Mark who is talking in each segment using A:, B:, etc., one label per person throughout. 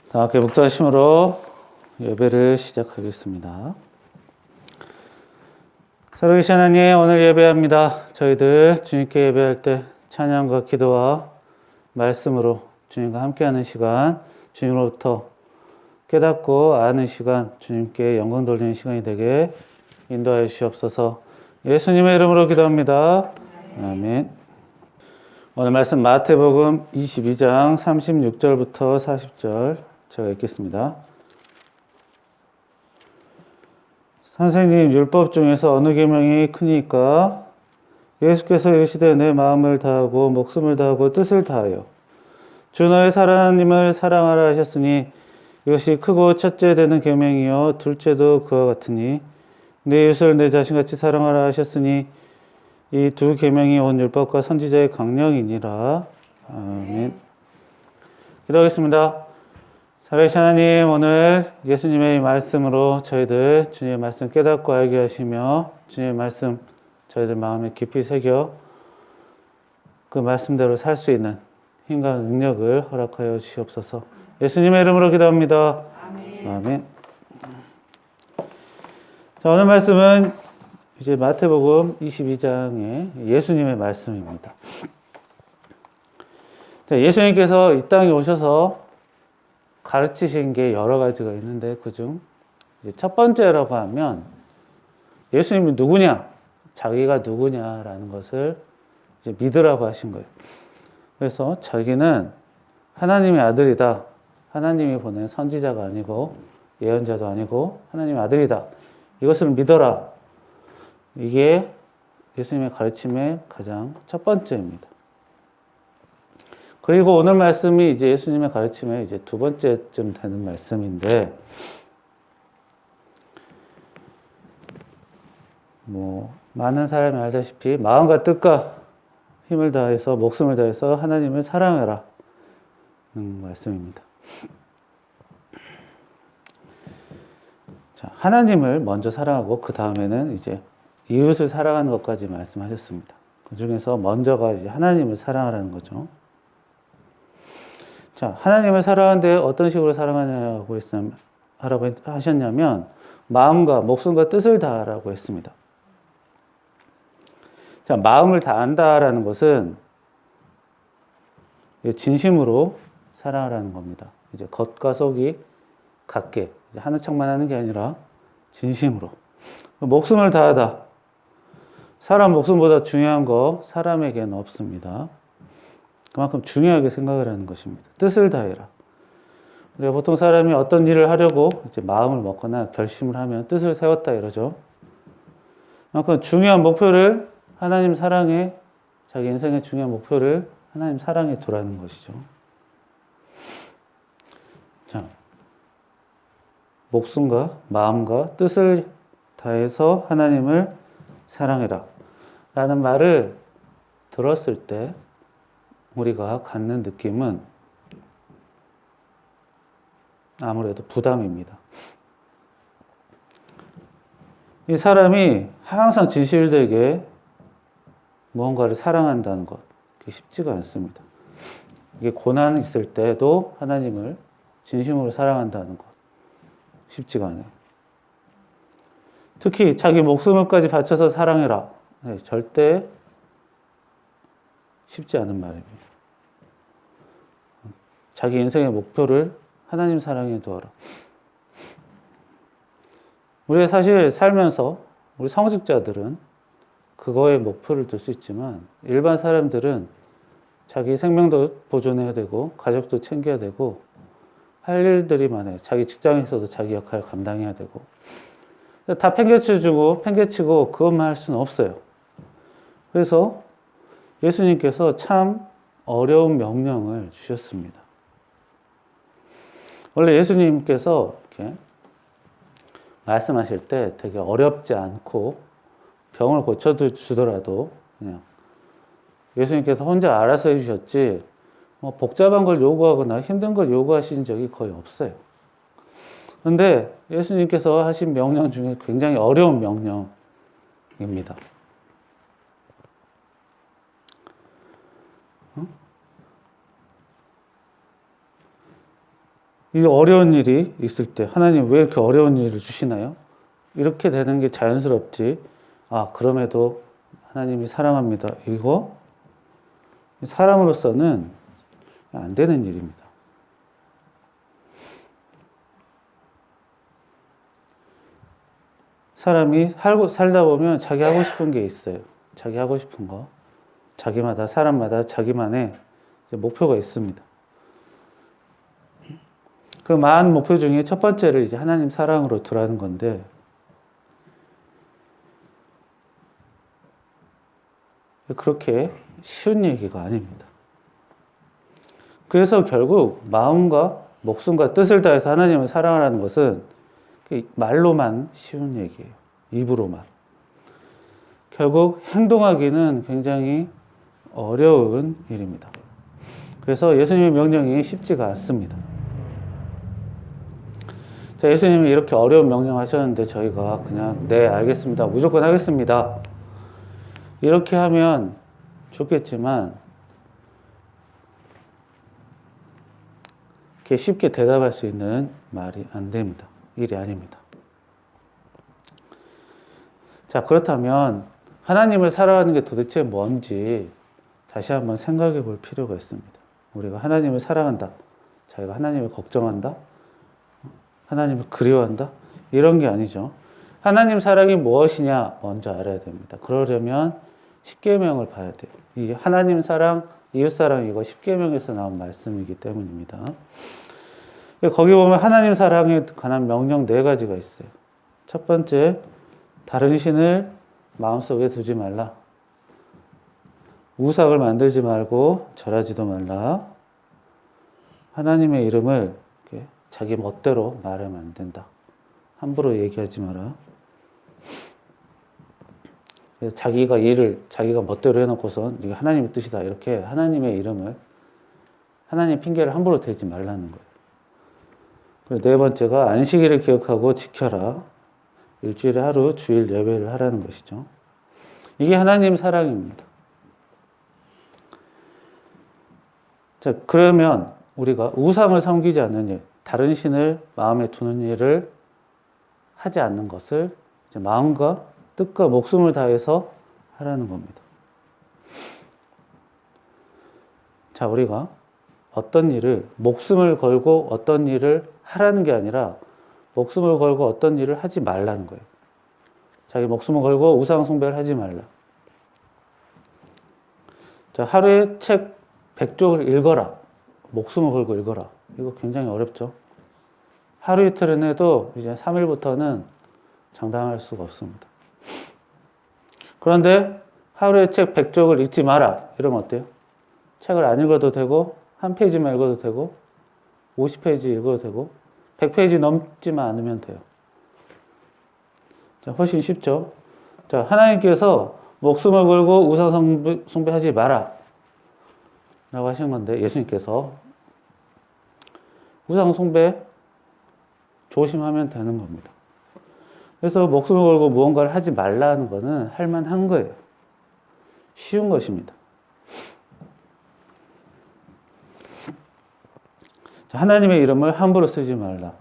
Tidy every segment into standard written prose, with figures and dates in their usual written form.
A: 다 함께 묵도하심으로 예배를 시작하겠습니다. 살아계신 하나님, 오늘 예배합니다. 저희들 주님께 예배할 때 찬양과 기도와 말씀으로 주님과 함께하는 시간, 주님으로부터 깨닫고 아는 시간, 주님께 영광 돌리는 시간이 되게 인도하여 주시옵소서. 예수님의 이름으로 기도합니다. 아멘. 오늘 말씀 마태복음 22장 36절부터 40절 제가 읽겠습니다. 선생님, 율법 중에서 어느 계명이 크니까? 예수께서 이르시되 내 마음을 다하고 목숨을 다하고 뜻을 다하여 주 너의 하나님을 사랑하라 하셨으니 이것이 크고 첫째 되는 계명이요 둘째도 그와 같으니 내 이웃을 내 자신같이 사랑하라 하셨으니 이 두 계명이 온 율법과 선지자의 강령이니라. 아멘. 기도하겠습니다. 살아계신 하나님, 오늘 예수님의 말씀으로 저희들 주님의 말씀 깨닫고 알게 하시며 주님의 말씀 저희들 마음에 깊이 새겨 그 말씀대로 살 수 있는 힘과 능력을 허락하여 주시옵소서. 예수님의 이름으로 기도합니다. 아멘. 아멘. 자, 오늘 말씀은 이제 마태복음 22장의 예수님의 말씀입니다. 자, 예수님께서 이 땅에 오셔서 가르치신 게 여러 가지가 있는데 그중 첫 번째라고 하면 예수님이 누구냐, 자기가 누구냐라는 것을 이제 믿으라고 하신 거예요. 그래서 자기는 하나님의 아들이다. 하나님이 보낸 선지자가 아니고 예언자도 아니고 하나님의 아들이다. 이것을 믿어라. 이게 예수님의 가르침의 가장 첫 번째입니다. 그리고 오늘 말씀이 이제 예수님의 가르침의 이제 두 번째쯤 되는 말씀인데, 많은 사람이 알다시피 마음과 뜻과 힘을 다해서 목숨을 다해서 하나님을 사랑해라 는 말씀입니다. 자, 하나님을 먼저 사랑하고 그 다음에는 이제 이웃을 사랑하는 것까지 말씀하셨습니다. 그 중에서 먼저가 이제 하나님을 사랑하라는 거죠. 자, 하나님을 사랑하는데 어떤 식으로 사랑하냐고 하라고 하셨냐면 마음과 목숨과 뜻을 다하라고 했습니다. 자, 마음을 다한다라는 것은 진심으로 사랑하라는 겁니다. 이제 겉과 속이 같게 이제 하는 척만 하는 게 아니라 진심으로. 목숨을 다하다. 사람 목숨보다 중요한 거 사람에게는 없습니다. 그만큼 중요하게 생각을 하는 것입니다. 뜻을 다해라. 우리가 보통 사람이 어떤 일을 하려고 이제 마음을 먹거나 결심을 하면 뜻을 세웠다 이러죠. 그만큼 중요한 목표를 하나님 사랑에, 자기 인생의 중요한 목표를 하나님 사랑에 두라는 것이죠. 자, 목숨과 마음과 뜻을 다해서 하나님을 사랑해라 라는 말을 들었을 때 우리가 갖는 느낌은 아무래도 부담입니다. 이 사람이 항상 진실되게 무언가를 사랑한다는 것, 그게 쉽지가 않습니다. 이게 고난이 있을 때도 하나님을 진심으로 사랑한다는 것, 쉽지가 않아요. 특히 자기 목숨을까지 바쳐서 사랑해라. 네, 절대 쉽지 않은 말입니다. 자기 인생의 목표를 하나님 사랑에 두어라. 우리가 사실 살면서 우리 성직자들은 그거에 목표를 둘 수 있지만 일반 사람들은 자기 생명도 보존해야 되고 가족도 챙겨야 되고 할 일들이 많아요. 자기 직장에서도 자기 역할을 감당해야 되고 다 팽개치고 그것만 할 수는 없어요. 그래서 예수님께서 참 어려운 명령을 주셨습니다. 원래 예수님께서 이렇게 말씀하실 때 되게 어렵지 않고 병을 고쳐주더라도 그냥 예수님께서 혼자 알아서 해주셨지 복잡한 걸 요구하거나 힘든 걸 요구하신 적이 거의 없어요. 그런데 예수님께서 하신 명령 중에 굉장히 어려운 명령입니다. 이 어려운 일이 있을 때 하나님 왜 이렇게 어려운 일을 주시나요? 이렇게 되는 게 자연스럽지. 아, 그럼에도 하나님이 사랑합니다. 이거 사람으로서는 안 되는 일입니다. 사람이 살다 보면 자기 하고 싶은 게 있어요. 자기 하고 싶은 거. 자기마다, 사람마다 자기만의 목표가 있습니다. 그 많은 목표 중에 첫 번째를 이제 하나님 사랑으로 두라는 건데, 그렇게 쉬운 얘기가 아닙니다. 그래서 결국 마음과 목숨과 뜻을 다해서 하나님을 사랑하라는 것은 말로만 쉬운 얘기예요. 입으로만. 결국 행동하기는 굉장히 어려운 일입니다. 그래서 예수님의 명령이 쉽지가 않습니다. 자, 예수님이 이렇게 어려운 명령 하셨는데 저희가 그냥 네, 알겠습니다. 무조건 하겠습니다. 이렇게 하면 좋겠지만 이렇게 쉽게 대답할 수 있는 말이 안 됩니다. 일이 아닙니다. 자, 그렇다면 하나님을 사랑하는 게 도대체 뭔지 다시 한번 생각해 볼 필요가 있습니다. 우리가 하나님을 사랑한다. 자기가 하나님을 걱정한다. 하나님을 그리워한다. 이런 게 아니죠. 하나님 사랑이 무엇이냐 먼저 알아야 됩니다. 그러려면 십계명을 봐야 돼요. 이 하나님 사랑, 이웃 사랑 이거 십계명에서 나온 말씀이기 때문입니다. 거기 보면 하나님 사랑에 관한 명령 4가지가 있어요. 첫 번째, 다른 신을 마음속에 두지 말라. 우상을 만들지 말고 절하지도 말라. 하나님의 이름을 자기 멋대로 말하면 안 된다. 함부로 얘기하지 마라. 자기가 일을 자기가 멋대로 해놓고선 이게 하나님의 뜻이다. 이렇게 하나님의 이름을, 하나님 핑계를 함부로 대지 말라는 거예요. 그리고 4번째가 안식일을 기억하고 지켜라. 일주일에 하루 주일 예배를 하라는 것이죠. 이게 하나님 사랑입니다. 자, 그러면 우리가 우상을 섬기지 않는 일, 다른 신을 마음에 두는 일을 하지 않는 것을 이제 마음과 뜻과 목숨을 다해서 하라는 겁니다. 자, 우리가 어떤 일을, 목숨을 걸고 어떤 일을 하라는 게 아니라 목숨을 걸고 어떤 일을 하지 말라는 거예요. 자기 목숨을 걸고 우상 숭배를 하지 말라. 자, 하루에 책 100쪽을 읽어라. 목숨을 걸고 읽어라. 이거 굉장히 어렵죠. 하루 이틀은 해도 이제 3일부터는 장담할 수가 없습니다. 그런데 하루에 책 100쪽을 읽지 마라. 이러면 어때요? 책을 안 읽어도 되고, 한 페이지만 읽어도 되고, 50페이지 읽어도 되고, 100페이지 넘지만 않으면 돼요. 자, 훨씬 쉽죠? 자, 하나님께서 목숨을 걸고 우상 숭배하지 마라. 라고 하신 건데, 예수님께서 우상 숭배 조심하면 되는 겁니다. 그래서 목숨을 걸고 무언가를 하지 말라는 거는 할 만한 거예요. 쉬운 것입니다. 하나님의 이름을 함부로 쓰지 말라.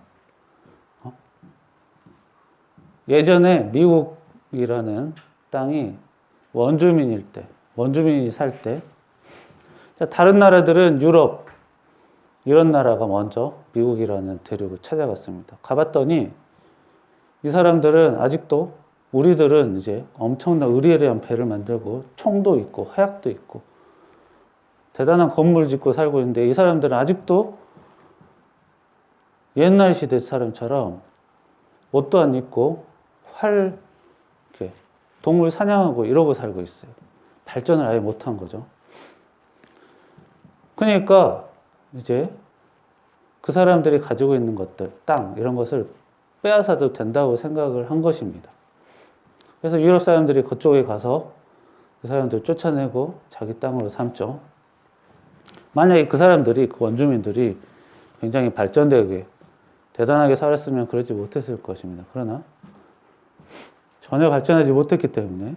A: 예전에 미국이라는 땅이 원주민일 때, 원주민이 살 때, 다른 나라들은 유럽, 이런 나라가 먼저 미국이라는 대륙을 찾아갔습니다. 가봤더니 이 사람들은 아직도, 우리들은 이제 엄청난 의리의리한 배를 만들고 총도 있고 화약도 있고 대단한 건물 짓고 살고 있는데, 이 사람들은 아직도 옛날 시대 사람처럼 옷도 안 입고 이렇게 동물 사냥하고 이러고 살고 있어요. 발전을 아예 못한 거죠. 그러니까 이제 그 사람들이 가지고 있는 것들, 땅 이런 것을 빼앗아도 된다고 생각을 한 것입니다. 그래서 유럽 사람들이 그쪽에 가서 그 사람들을 쫓아내고 자기 땅으로 삼죠. 만약에 그 사람들이, 그 원주민들이 굉장히 발전되게 대단하게 살았으면 그러지 못했을 것입니다. 그러나 전혀 발전하지 못했기 때문에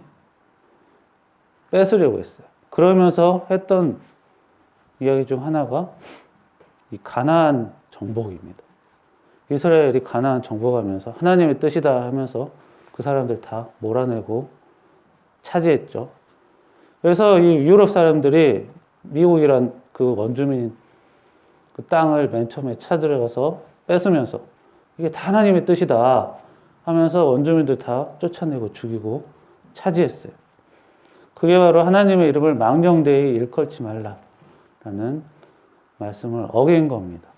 A: 뺏으려고 했어요. 그러면서 했던 이야기 중 하나가 이 가나안 정복입니다. 이스라엘이 가나안 정복하면서 하나님의 뜻이다 하면서 그 사람들 다 몰아내고 차지했죠. 그래서 이 유럽 사람들이 미국이란 그 원주민 그 땅을 맨 처음에 찾으러 가서 뺏으면서 이게 다 하나님의 뜻이다 하면서 원주민들 다 쫓아내고 죽이고 차지했어요. 그게 바로 하나님의 이름을 망령되이 일컬지 말라라는 말씀을 어긴 겁니다.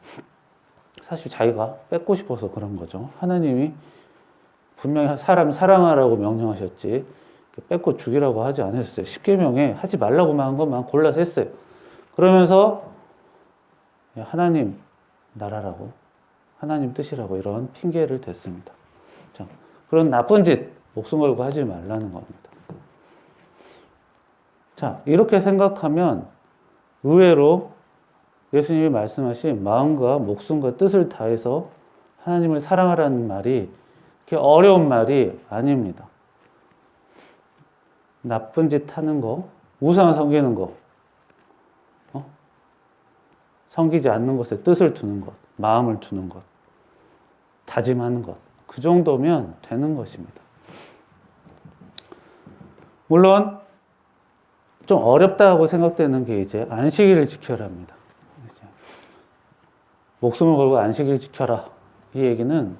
A: 사실 자기가 뺏고 싶어서 그런 거죠. 하나님이 분명히 사람 사랑하라고 명령하셨지 뺏고 죽이라고 하지 않았어요. 십계명에 하지 말라고만 한 것만 골라서 했어요. 그러면서 하나님 나라라고 하나님 뜻이라고 이런 핑계를 댔습니다. 자, 그런 나쁜 짓 목숨 걸고 하지 말라는 겁니다. 자, 이렇게 생각하면 의외로 예수님이 말씀하신 마음과 목숨과 뜻을 다해서 하나님을 사랑하라는 말이 그렇게 어려운 말이 아닙니다. 나쁜 짓 하는 거, 우상 섬기는 거, 섬기지 않는 것에 뜻을 두는 것, 마음을 두는 것, 다짐하는 것, 그 정도면 되는 것입니다. 물론 좀 어렵다고 생각되는 게 이제 안식일을 지켜라입니다. 목숨을 걸고 안식일 지켜라. 이 얘기는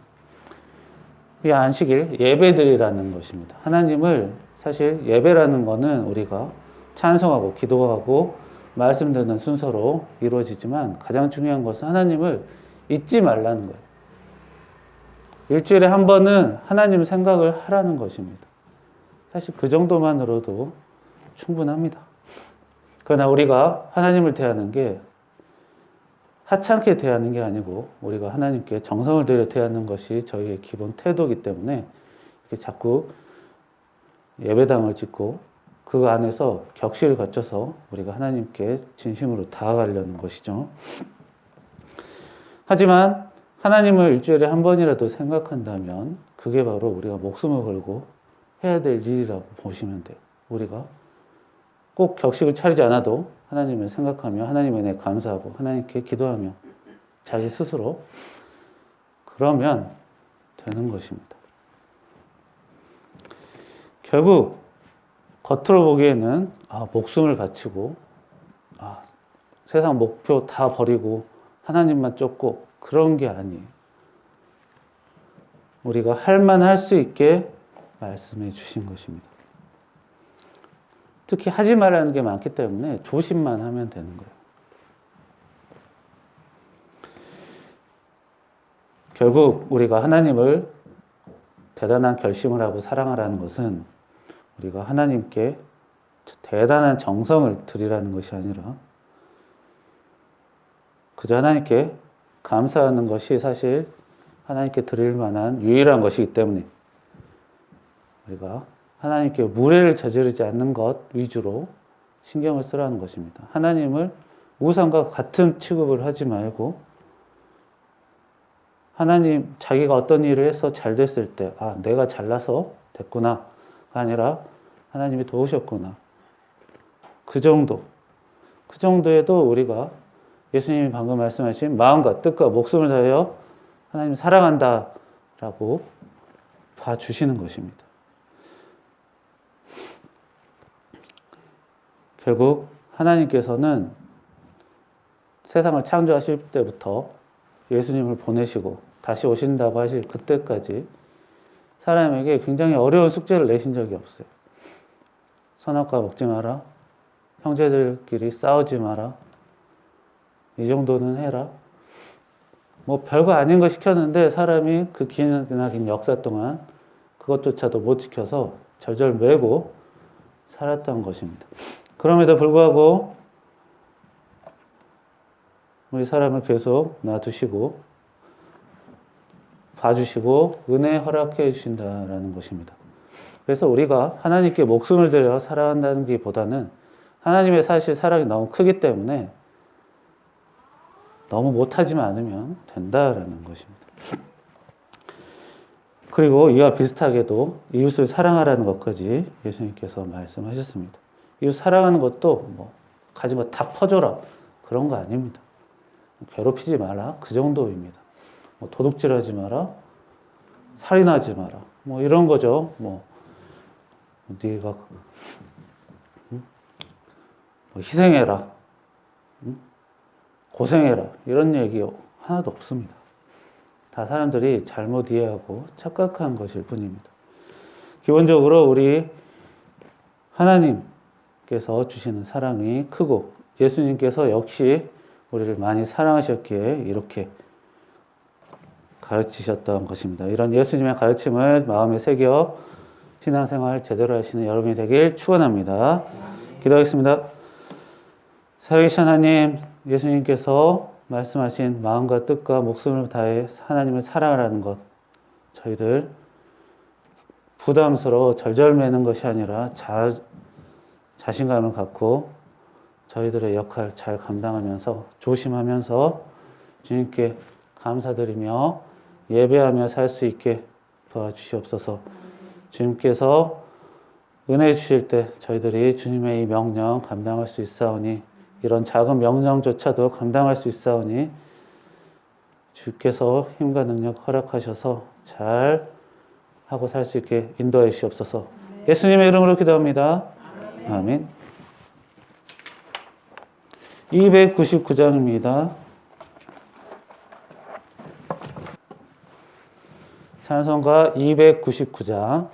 A: 이 안식일 예배드리라는 것입니다. 하나님을 사실 예배라는 거는 우리가 찬송하고 기도하고 말씀 듣는 순서로 이루어지지만 가장 중요한 것은 하나님을 잊지 말라는 거예요. 일주일에 한 번은 하나님 생각을 하라는 것입니다. 사실 그 정도만으로도 충분합니다. 그러나 우리가 하나님을 대하는 게 하찮게 대하는 게 아니고 우리가 하나님께 정성을 들여 대하는 것이 저희의 기본 태도이기 때문에 자꾸 예배당을 짓고 그 안에서 격식을 갖춰서 우리가 하나님께 진심으로 다가가려는 것이죠. 하지만 하나님을 일주일에 한 번이라도 생각한다면 그게 바로 우리가 목숨을 걸고 해야 될 일이라고 보시면 돼요. 우리가 꼭 격식을 차리지 않아도 하나님을 생각하며 하나님의 은혜에 감사하고 하나님께 기도하며 자기 스스로 그러면 되는 것입니다. 결국 겉으로 보기에는 목숨을 바치고 세상 목표 다 버리고 하나님만 쫓고 그런 게 아니에요. 우리가 할 만할 수 있게 말씀해 주신 것입니다. 특히 하지 말라는 게 많기 때문에 조심만 하면 되는 거예요. 결국 우리가 하나님을 대단한 결심을 하고 사랑하라는 것은 우리가 하나님께 대단한 정성을 드리라는 것이 아니라 그저 하나님께 감사하는 것이 사실 하나님께 드릴 만한 유일한 것이기 때문에 우리가 하나님께 무례를 저지르지 않는 것 위주로 신경을 쓰라는 것입니다. 하나님을 우상과 같은 취급을 하지 말고 하나님 자기가 어떤 일을 해서 잘 됐을 때 내가 잘나서 됐구나가 아니라 하나님이 도우셨구나. 그 정도에도 우리가 예수님이 방금 말씀하신 마음과 뜻과 목숨을 다하여 하나님을 사랑한다라고 봐주시는 것입니다. 결국 하나님께서는 세상을 창조하실 때부터 예수님을 보내시고 다시 오신다고 하실 그때까지 사람에게 굉장히 어려운 숙제를 내신 적이 없어요. 선악과 먹지 마라. 형제들끼리 싸우지 마라. 이 정도는 해라. 별거 아닌 거 시켰는데 사람이 그 긴 역사 동안 그것조차도 못 지켜서 절절매고 살았던 것입니다. 그럼에도 불구하고 우리 사람을 계속 놔두시고 봐주시고 은혜 허락해 주신다라는 것입니다. 그래서 우리가 하나님께 목숨을 들여 살아간다는 게 보다는 하나님의 사실 사랑이 너무 크기 때문에 너무 못하지만 않으면 된다라는 것입니다. 그리고 이와 비슷하게도 이웃을 사랑하라는 것까지 예수님께서 말씀하셨습니다. 이웃 사랑하는 것도 가진 거 다 퍼줘라 그런 거 아닙니다. 괴롭히지 마라. 그 정도입니다. 뭐 도둑질하지 마라. 살인하지 마라. 뭐 이런 거죠. 뭐 네가 뭐 희생해라. 고생해라. 이런 얘기 하나도 없습니다. 다 사람들이 잘못 이해하고 착각한 것일 뿐입니다. 기본적으로 우리 하나님께서 주시는 사랑이 크고 예수님께서 역시 우리를 많이 사랑하셨기에 이렇게 가르치셨던 것입니다. 이런 예수님의 가르침을 마음에 새겨 신앙생활 제대로 하시는 여러분이 되길 축원합니다. 기도하겠습니다. 살아계신 하나님, 예수님께서 말씀하신 마음과 뜻과 목숨을 다해 하나님을 사랑하라는 것, 저희들 부담스러워 절절매는 것이 아니라 자신감을 갖고 저희들의 역할 잘 감당하면서 조심하면서 주님께 감사드리며 예배하며 살 수 있게 도와주시옵소서. 주님께서 은혜 주실 때 저희들이 주님의 이 명령 감당할 수 있사오니 이런 작은 명령조차도 감당할 수 있사오니 주께서 힘과 능력 허락하셔서 잘 하고 살 수 있게 인도해 주시옵소서. 예수님의 이름으로 기도합니다. 아멘. 299장입니다. 찬송가 299장.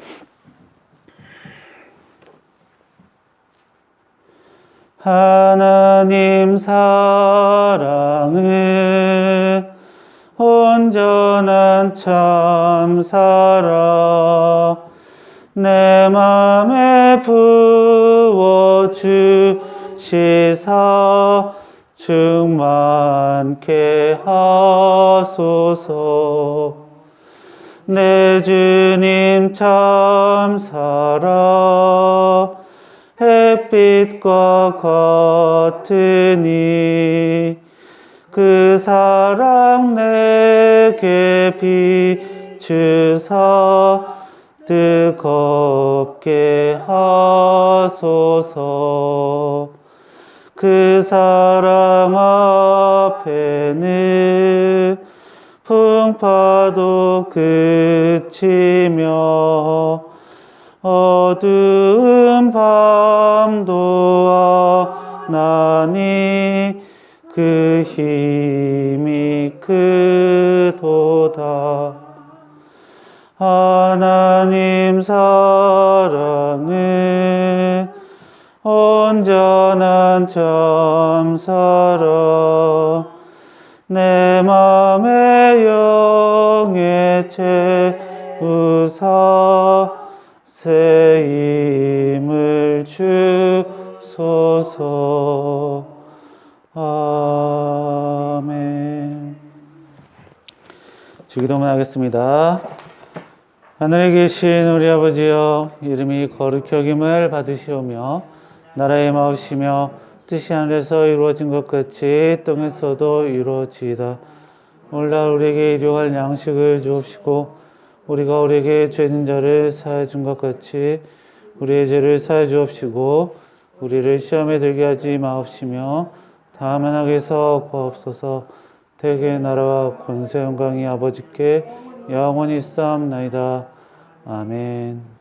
A: 하나님 사랑은 온전한 참사랑 내 맘에 부어주시사 충만케 하소서. 내 주님 참사랑 햇빛과 같으니 그 사랑 내게 비추사 뜨겁게 하소서. 그 사랑 앞에는 풍파도 그치며 어두운 밤도 나니 그 힘이 크도다. 하나님 사랑은 온전한 참사랑 내 맘에 영에 채우사 새 힘을 주소서. 아멘. 주기도문 하겠습니다. 하늘에 계신 우리 아버지여, 이름이 거룩히 여김을 받으시오며 나라의 마으시며 뜻이 하늘에서 이루어진 것 같이 땅에서도 이루어지이다. 오늘날 우리에게 일용할 양식을 주옵시고 우리가 우리에게 죄진 자를 사하여 준 것 같이 우리의 죄를 사하여 주옵시고 우리를 시험에 들게 하지 마옵시며 다만 악에서 구하옵소서. 대개 나라와 권세 영광이 아버지께 영원히 있사옵나이다. 아멘.